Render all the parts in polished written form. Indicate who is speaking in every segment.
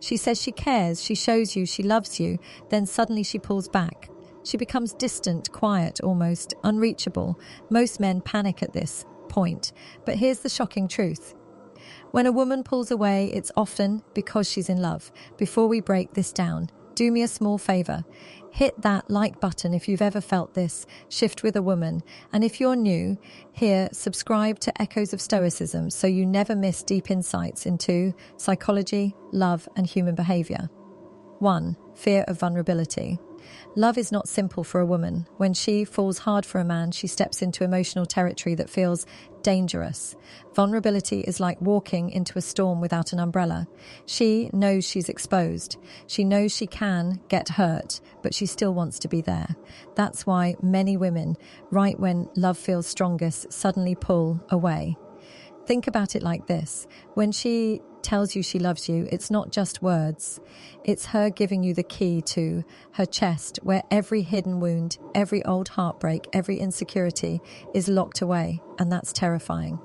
Speaker 1: She says she cares, she shows you she loves you, then suddenly she pulls back. She becomes distant, quiet, almost unreachable. Most men panic at this point. But here's the shocking truth. When a woman pulls away, it's often because she's in love. Before we break this down, do me a small favor. Hit that like button if you've ever felt this shift with a woman. And if you're new here, subscribe to Echoes of Stoicism so you never miss deep insights into psychology, love, and human behavior. 1. Fear of vulnerability. Love is not simple for a woman. When she falls hard for a man, she steps into emotional territory that feels dangerous. Vulnerability is like walking into a storm without an umbrella. She knows she's exposed. She knows she can get hurt, but she still wants to be there. That's why many women, right when love feels strongest, suddenly pull away. Think about it like this. When she tells you she loves you, it's not just words. It's her giving you the key to her chest, where every hidden wound, every old heartbreak, every insecurity is locked away, and that's terrifying.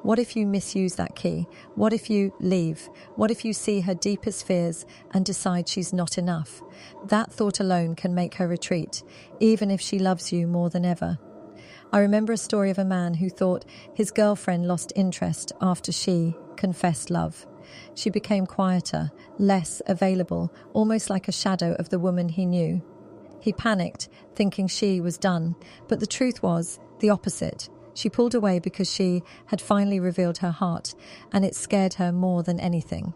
Speaker 1: What if you misuse that key? What if you leave? What if you see her deepest fears and decide she's not enough? That thought alone can make her retreat, even if she loves you more than ever. I remember a story of a man who thought his girlfriend lost interest after she confessed love. She became quieter, less available, almost like a shadow of the woman he knew. He panicked, thinking she was done, but the truth was the opposite. She pulled away because she had finally revealed her heart, and it scared her more than anything.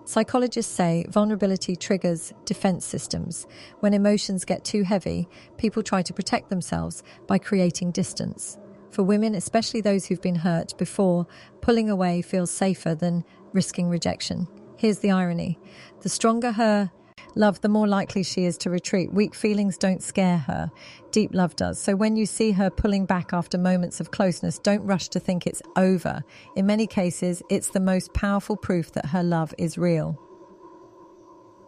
Speaker 1: Psychologists say vulnerability triggers defense systems. When emotions get too heavy, people try to protect themselves by creating distance. For women, especially those who've been hurt before, pulling away feels safer than risking rejection. Here's the irony. The stronger her love, the more likely she is to retreat. Weak feelings don't scare her. Deep love does. So when you see her pulling back after moments of closeness, don't rush to think it's over. In many cases, it's the most powerful proof that her love is real.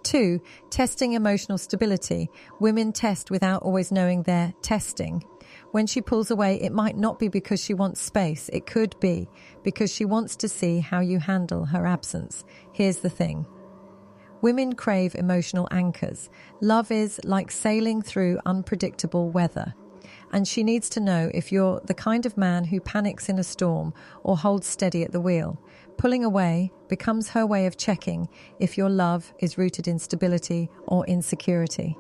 Speaker 1: 2. Testing emotional stability. Women test without always knowing they're testing. When she pulls away, it might not be because she wants space. It could be because she wants to see how you handle her absence. Here's the thing. Women crave emotional anchors. Love is like sailing through unpredictable weather. And she needs to know if you're the kind of man who panics in a storm or holds steady at the wheel. Pulling away becomes her way of checking if your love is rooted in stability or insecurity.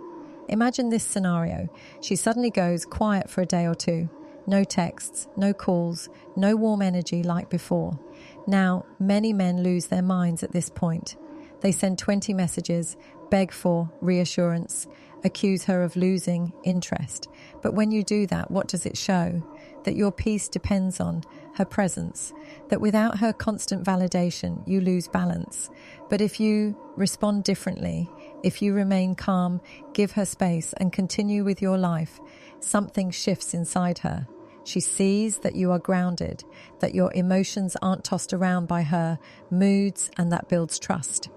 Speaker 1: Imagine this scenario. She suddenly goes quiet for a day or two. No texts, no calls, no warm energy like before. Now, many men lose their minds at this point. They send 20 messages, beg for reassurance, accuse her of losing interest. But when you do that, what does it show? That your peace depends on her presence, that without her constant validation, you lose balance. But if you respond differently, if you remain calm, give her space, and continue with your life, something shifts inside her. She sees that you are grounded, that your emotions aren't tossed around by her moods, and that builds trust.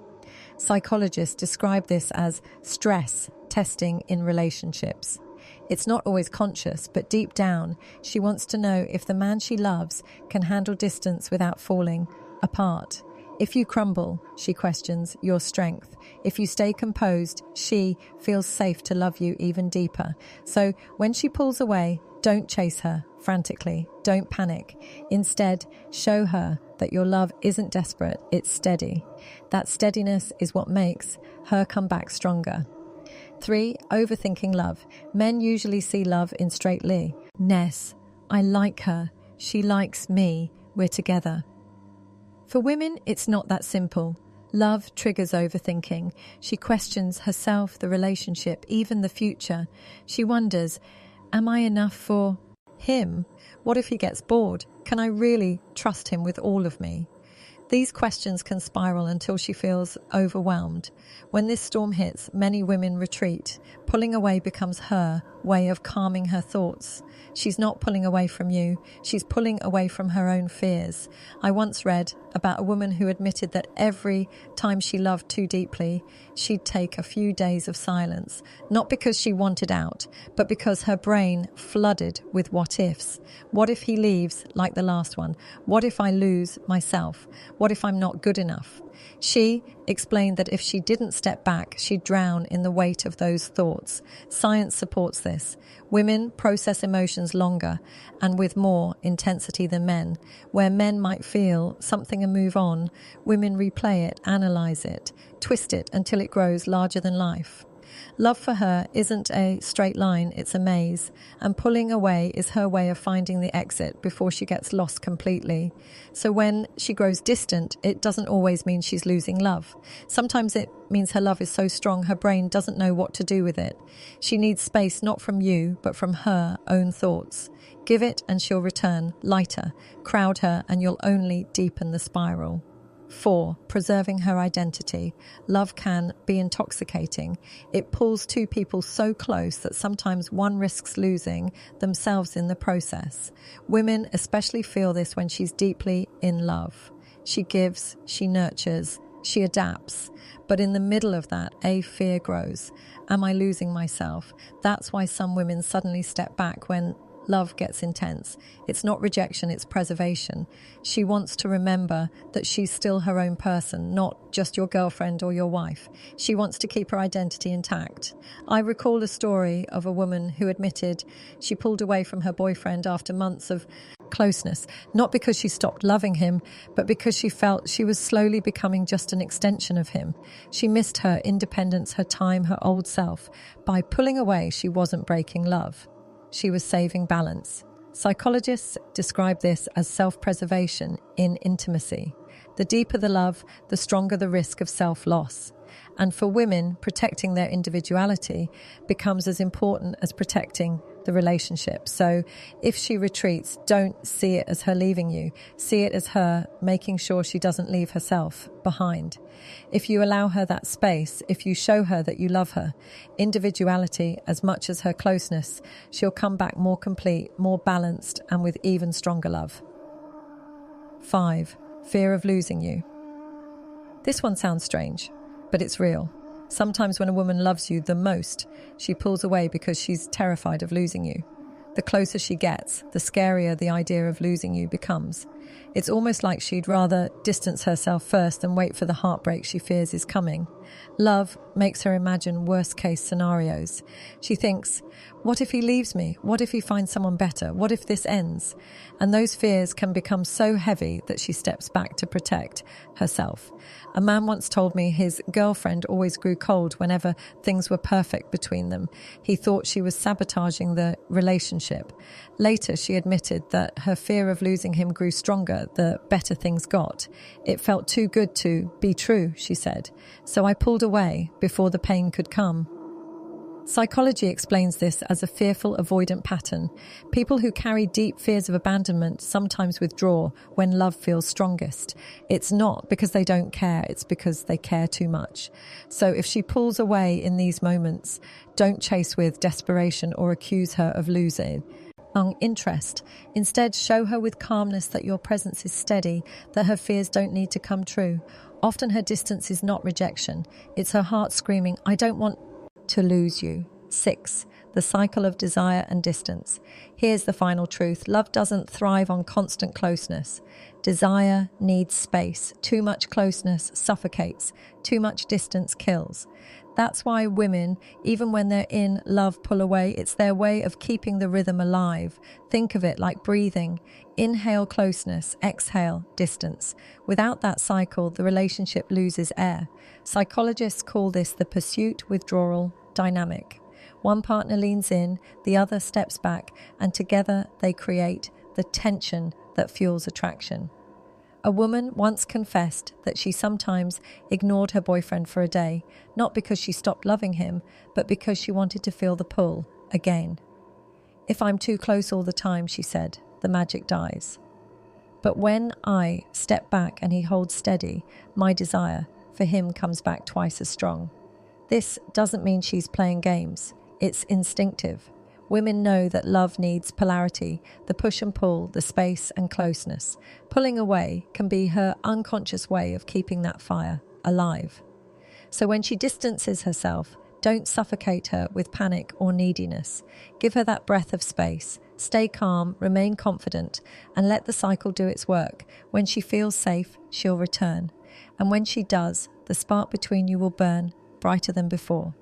Speaker 1: Psychologists describe this as stress testing in relationships. It's not always conscious, but deep down, she wants to know if the man she loves can handle distance without falling apart. If you crumble, she questions your strength. If you stay composed, she feels safe to love you even deeper. So when she pulls away, don't chase her frantically. Don't panic. Instead, show her that your love isn't desperate, it's steady. That steadiness is what makes her come back stronger. 3. Overthinking love. Men usually see love in straight line-ness. I like her. She likes me. We're together. For women, it's not that simple. Love triggers overthinking. She questions herself, the relationship, even the future. She wonders, am I enough for him? What if he gets bored? Can I really trust him with all of me? These questions can spiral until she feels overwhelmed. When this storm hits, many women retreat. Pulling away becomes her way of calming her thoughts. She's not pulling away from you. She's pulling away from her own fears. I once read about a woman who admitted that every time she loved too deeply, she'd take a few days of silence. Not because she wanted out, but because her brain flooded with what ifs. What if he leaves like the last one? What if I lose myself? What if I'm not good enough? She explained that if she didn't step back, she'd drown in the weight of those thoughts. Science supports this. Women process emotions longer and with more intensity than men. Where men might feel something and move on, women replay it, analyze it, twist it until it grows larger than life. Love for her isn't a straight line, it's a maze, and pulling away is her way of finding the exit before she gets lost completely. So when she grows distant, it doesn't always mean she's losing love. Sometimes it means her love is so strong her brain doesn't know what to do with it. She needs space not from you, but from her own thoughts. Give it and she'll return, lighter. Crowd her and you'll only deepen the spiral. 4. Preserving her identity. Love can be intoxicating. It pulls two people so close that sometimes one risks losing themselves in the process. Women especially feel this when she's deeply in love. She gives, she nurtures, she adapts. But in the middle of that, a fear grows. Am I losing myself? That's why some women suddenly step back when love gets intense. It's not rejection, it's preservation. She wants to remember that she's still her own person, not just your girlfriend or your wife. She wants to keep her identity intact. I recall a story of a woman who admitted she pulled away from her boyfriend after months of closeness, not because she stopped loving him, but because she felt she was slowly becoming just an extension of him. She missed her independence, her time, her old self. By pulling away, she wasn't breaking love. She was saving balance. Psychologists describe this as self-preservation in intimacy. The deeper the love, the stronger the risk of self-loss. And for women, protecting their individuality becomes as important as protecting the relationship. So if she retreats, don't see it as her leaving you. See it as her making sure she doesn't leave herself behind. If you allow her that space, if you show her that you love her, individuality as much as her closeness, she'll come back more complete, more balanced, and with even stronger love. 5. Fear of losing you. This one sounds strange, but it's real. Sometimes when a woman loves you the most, she pulls away because she's terrified of losing you. The closer she gets, the scarier the idea of losing you becomes. It's almost like she'd rather distance herself first than wait for the heartbreak she fears is coming. Love makes her imagine worst-case scenarios. She thinks, what if he leaves me? What if he finds someone better? What if this ends? And those fears can become so heavy that she steps back to protect herself. A man once told me his girlfriend always grew cold whenever things were perfect between them. He thought she was sabotaging the relationship. Later, she admitted that her fear of losing him grew stronger the better things got. It felt too good to be true, she said. So I pulled away before the pain could come. Psychology explains this as a fearful avoidant pattern. People who carry deep fears of abandonment sometimes withdraw when love feels strongest. It's not because they don't care, it's because they care too much. So if she pulls away in these moments, don't chase with desperation or accuse her of losing interest. Instead, show her with calmness that your presence is steady, that her fears don't need to come true. Often her distance is not rejection. It's her heart screaming, I don't want to lose you. 6. The cycle of desire and distance. Here's the final truth. Love doesn't thrive on constant closeness. Desire needs space. Too much closeness suffocates. Too much distance kills. That's why women, even when they're in love, pull away. It's their way of keeping the rhythm alive. Think of it like breathing. Inhale closeness, exhale distance. Without that cycle, the relationship loses air. Psychologists call this the pursuit-withdrawal dynamic. One partner leans in, the other steps back, and together they create the tension that fuels attraction. A woman once confessed that she sometimes ignored her boyfriend for a day, not because she stopped loving him, but because she wanted to feel the pull again. If I'm too close all the time, she said, the magic dies. But when I step back and he holds steady, my desire for him comes back twice as strong. This doesn't mean she's playing games. It's instinctive. Women know that love needs polarity, the push and pull, the space and closeness. Pulling away can be her unconscious way of keeping that fire alive. So when she distances herself, don't suffocate her with panic or neediness. Give her that breath of space. Stay calm, remain confident, and let the cycle do its work. When she feels safe, she'll return. And when she does, the spark between you will burn brighter than before.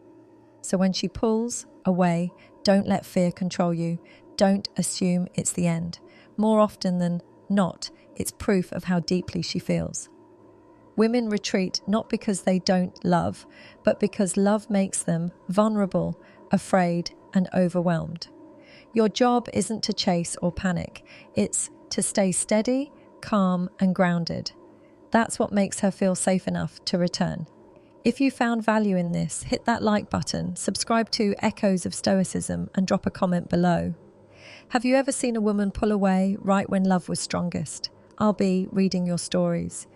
Speaker 1: So when she pulls away, don't let fear control you. Don't assume it's the end. More often than not, it's proof of how deeply she feels. Women retreat not because they don't love, but because love makes them vulnerable, afraid, and overwhelmed. Your job isn't to chase or panic. It's to stay steady, calm, and grounded. That's what makes her feel safe enough to return. If you found value in this, hit that like button, subscribe to Echoes of Stoicism, and drop a comment below. Have you ever seen a woman pull away right when love was strongest? I'll be reading your stories.